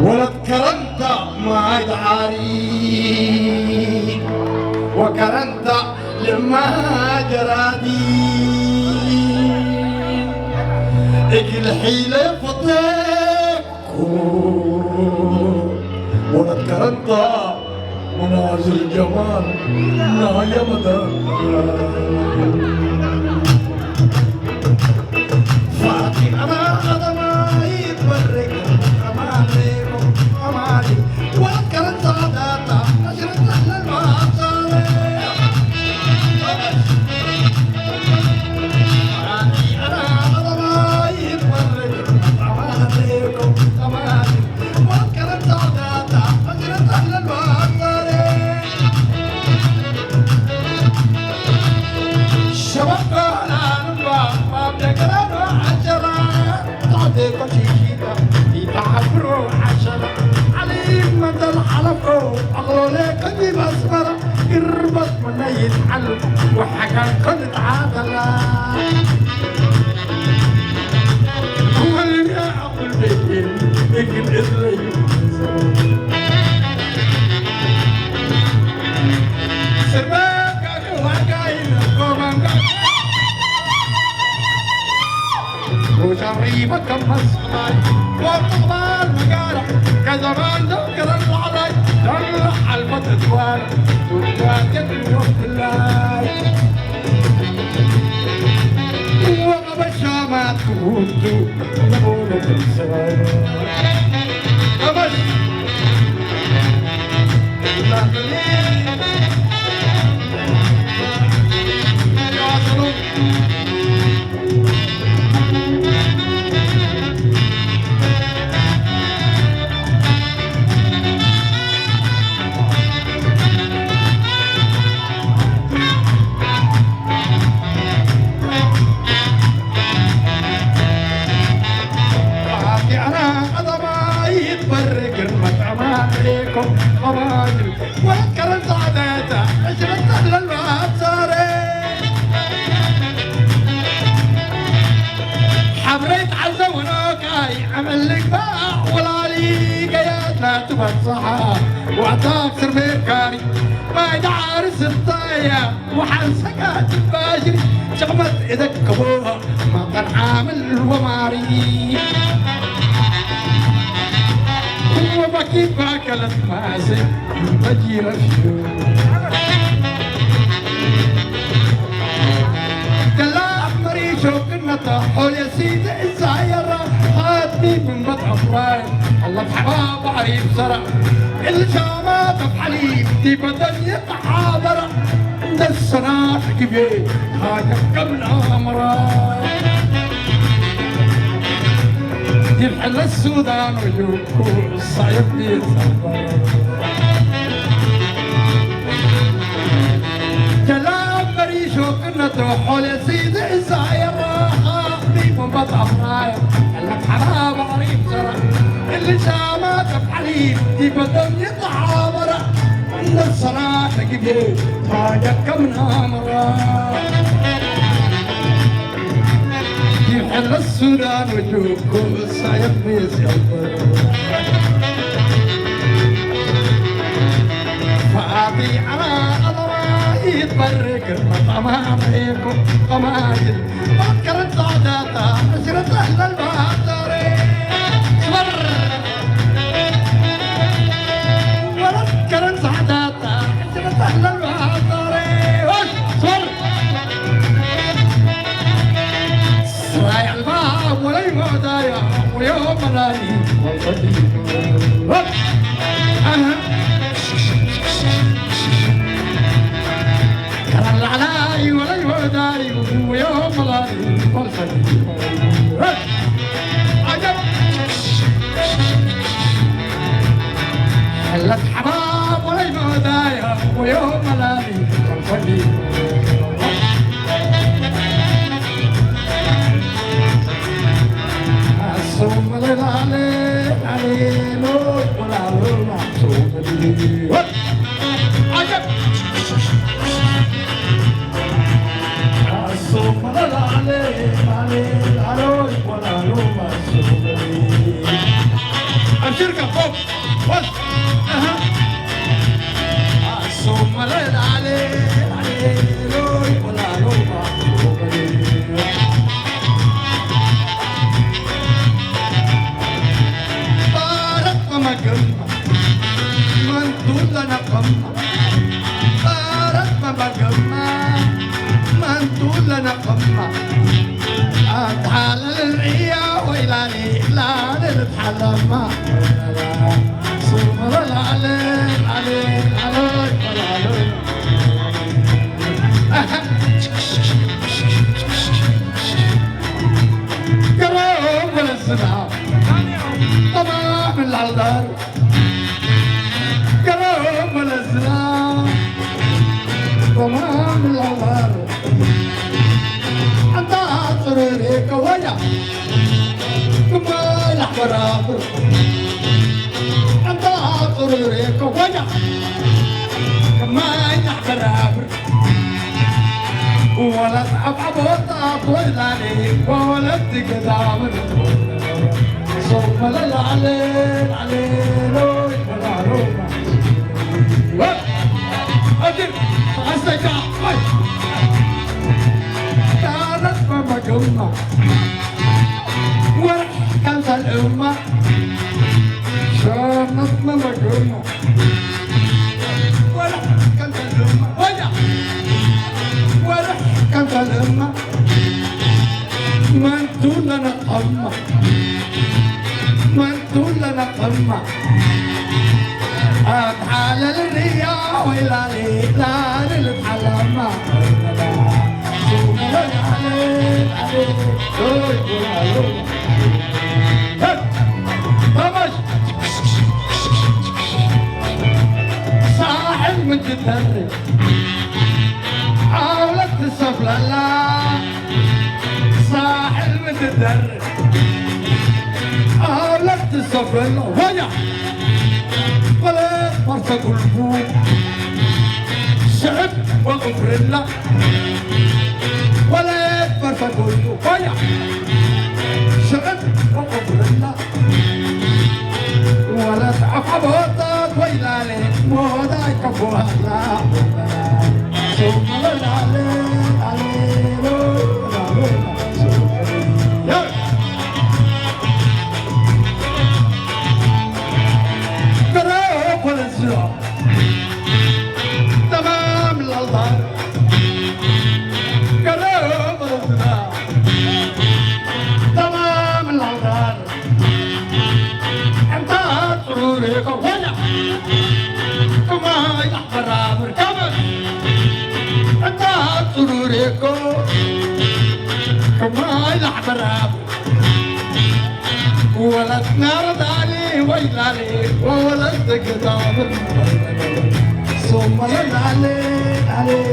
ولد كرنت ما يدعاري وكرنت لما جرادي اجل حيلة فطيكو ولد كرنت منازل الجمال نهاية مدى فاتي أنا ما يتبرك أماليكم أمالي ولد كرنت عداتا نشرت لحن المعصالي فاتي أنا ما يتبرك أماليكم أمالي ولد كرنت عداتا نشرت لحن المعصالي شباب أنا نبغى ما بنقرأ عشرة تعطيكم شيشيتا يتعبروا عشرة عليك مدى الحلفوا أغلوا ليك أجيب أسمرة يربط من يتحلف وحكا كنت عادلة هو اللي يعقل بيتين يجل إذري سباك وقايل قومانك وشريبك كمسكاي وطبال مقالة كزمان ذكر العراي ترح المتدوار تتواجد وقت الله وقب الشامات كنتو نبولو بالسوار أبس قماجل وذكر سعادته عشرة أهل الباب صاري حبريت عزة ونوكاي عمل لك باع ولا لي قيات لا تفصحها وعطاك سربيكاري ما يدعارس الطاية وحنسكات الباشري شغمت إذا كبوها ما كان عامل وماري وبكيت باكلت ماسك بجي رفيو قلا أحمري شوق النطاحول يا سيدي الزايرة هاتني من بطع فراي الله بحباب عريب سرع الشامات بحليب دي بدن يتحاضر السنة كبير هاي قبل أمراي يرحل السودان ويجوكو الصعيد يتصبر كلام مريشو كنا تروحوا لسيد الزايرة خاطيب وبطع فراير قالك حرام عريب سرع اللي شامات بحليب دي بدن يتعابر عند الصلاة كبير تاجك من أمراء يحل السودان وجوكو الصعيد يصبر فاضي على الله يتبرك المطعم عليكم قماجل فكرت سعادتها عشرة أهل البحر صبر وذكرت سعادتها عشرة أهل البحر صبر رايح الباب ولي مودايا ويوم ملاي والقديم كرر العلاي ولي موداي ويوم ملاي والقديم عجب حلت حباب ولي مودايا ويوم ملاي والقديم صوم للعلي علي نور ولا روح صوم لي عجب صوم للعلي علي نور ولا روح صوم بص ثم ليل عليه لوي ولا لوبا طارت ما قمة من دولنا قمة طارت ما قمة من دولنا قمة أتحلل العيا ويلاني لا نتحلم صوم العليل عليل عليل عليل قرب الزنا طبعا من العذار قرب الزنا طبعا من العذار أنت عطريك ويا كما الأحبار أنت عطريك ويا كما الأحبار ولد أبعب وطاب ويلاني ولد تقدام صوم للعليل عليل والعروبة أدر أستيقع كانت ماما قمة ورح كانت الأمة كانت ماما قمة ورح كانت الأمة ورح كانت الأمة من دولنا قمة من دولنا قمة أتحال الرياء وإلى الإهلال الحلمة صوم العليل عليل روي والعلومة طمش صاحب من تتهرب حاولت تصف لله صاحب من تتهرب حاولت تصف لله ويا ولا مرتق الفوق شعب وغفر الله ولا مرتق الفوق ويا شعب وغفر الله ولا تعف بوطات ويلالي مودا يكفوها الله ثم العليل عليل قرب الزرع تمام الأظهر قرب الزرع تمام الأظهر أنت سرورك ولا كما يحضر أمر كما أنت سرورك كما يحضر أمر ولد نارد علي ويلالي ولد قدام ثم علي علي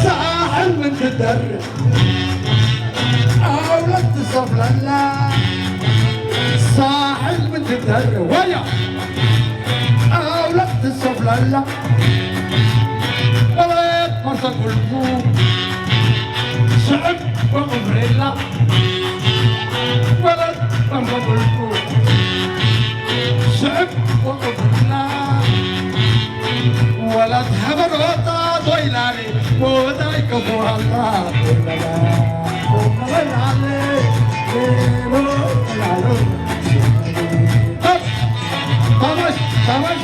ساحل من تدرب أولد تصف لله ساحل من تدرب ويا أولد تصف لله مرتق الفوق شعب وغفر الله ولد مرتق الفوق شعب وغفر الله ولد هبر وطاد ويلاني مودا يكفوها الله ومغل عليه طمش طمش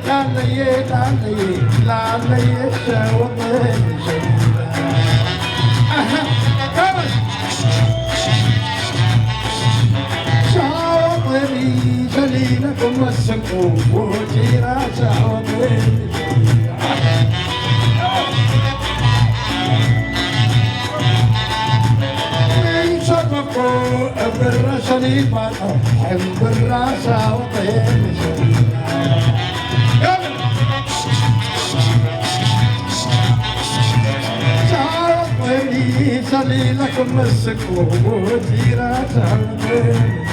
لا ليه لا ليه شوقين شوقين جليلكم السكون وجيرا شوقين من شبكوا بالرشدي بطل حب الراسة وطين سليلكم السكون وجيرا شوقين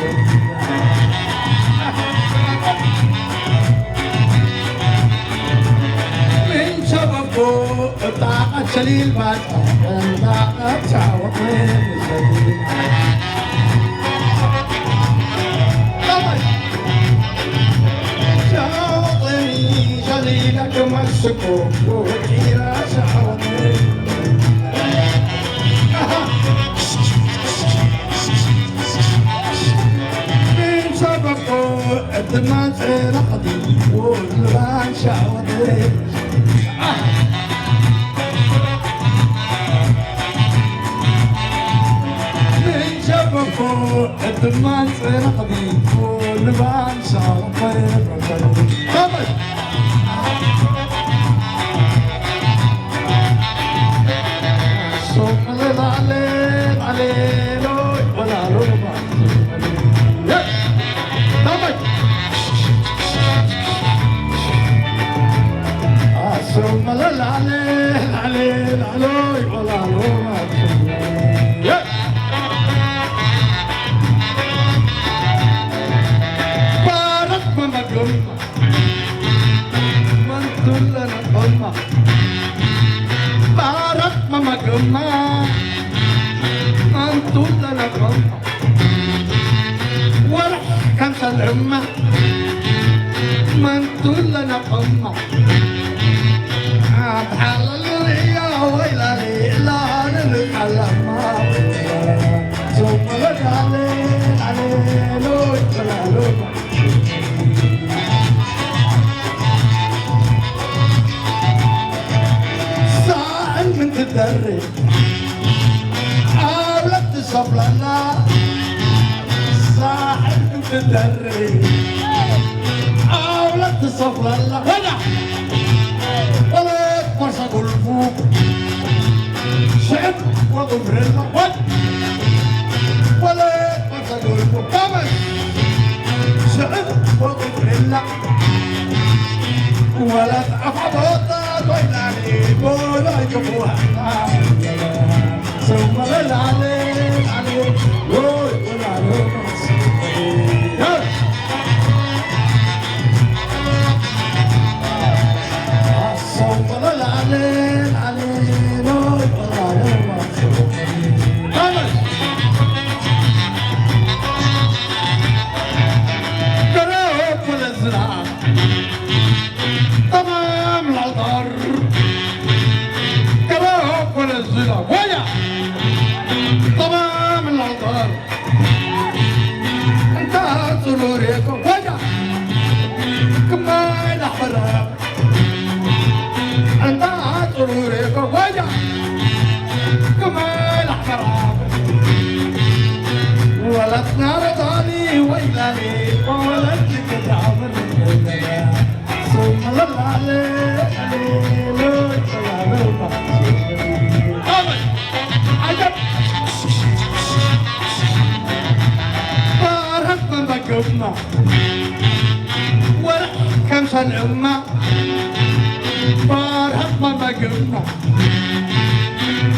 شليل بعد أنا تعوضين شليل تعوضني شليلك مسكو وكيرا تعوضني من سببه الدماغ رقدي والبان شعوضني فوق الدمان رقبي والبان شاطر طبعا صوم الليل عليه ولا ربع طبعا صوم الليل عليه ولا ربع من كلنا أمة بارك ماما قمة من كلنا أمة ورح كنسى الأمة من كلنا أمة أتحلل الريا ويلالي لا نتحلم ثم عليه لوي ولا لوي من تدري حاولت تصف لنا صاحب من تدري حاولت تصف لنا ولا فرصة قلبوك شعب وضمر الله ولا فرصة قلبوك كمان شعب وضمر الله ولا تعفى بوطة ويلاني ولا يكفوها ثم غل عليه ولا ثم غل عليه قرب الازرار تمام العطر قرب الازرار ويا تمام العطر انتهى سروركم ويا كما الاحبار انتهى سروركم ويا كما الاحبار ولدنا رضاني ويلاني ولدتك تعبر ثم ظل عليه عجب بارك من بقمة ورح كم سن أمة بارك من بقمة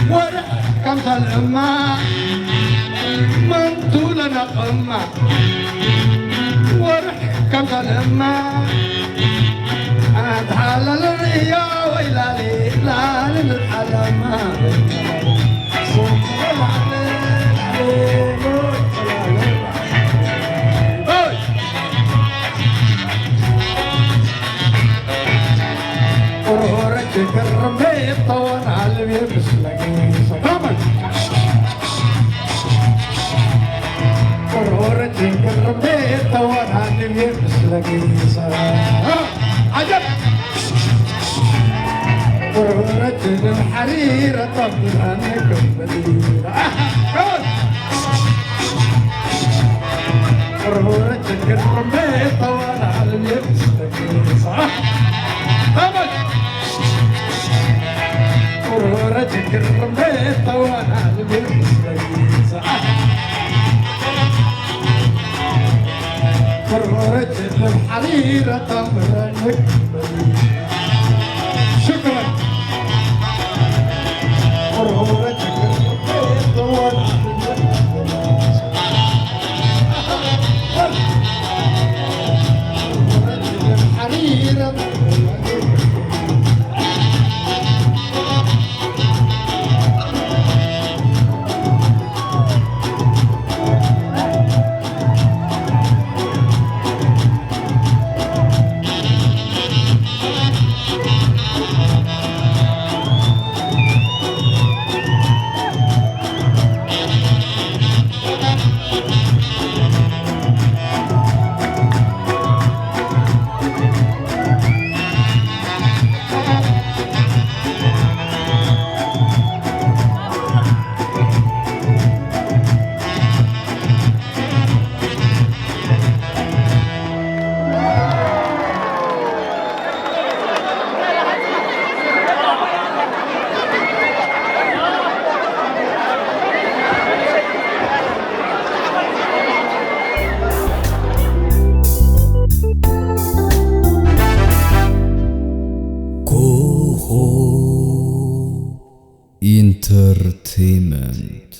ورح كم سن أمة من طولنا قمة ورح كم سن أمة أتحلل الريا ويلالي لا نتحلم صوم عليه ورورك الرميت طول على اليبس لقي صدامك ورورك الرميت طول على اليبس لقي صدامك عجب ورجل الحريرة طبل عنكم بديرة ورجل الرمية طوال على اليبس صح طبل ورجل الرمية طوال على اليبس صح ورجل الحريرة طبل عنكم بديرة شكرا انترتينمنت.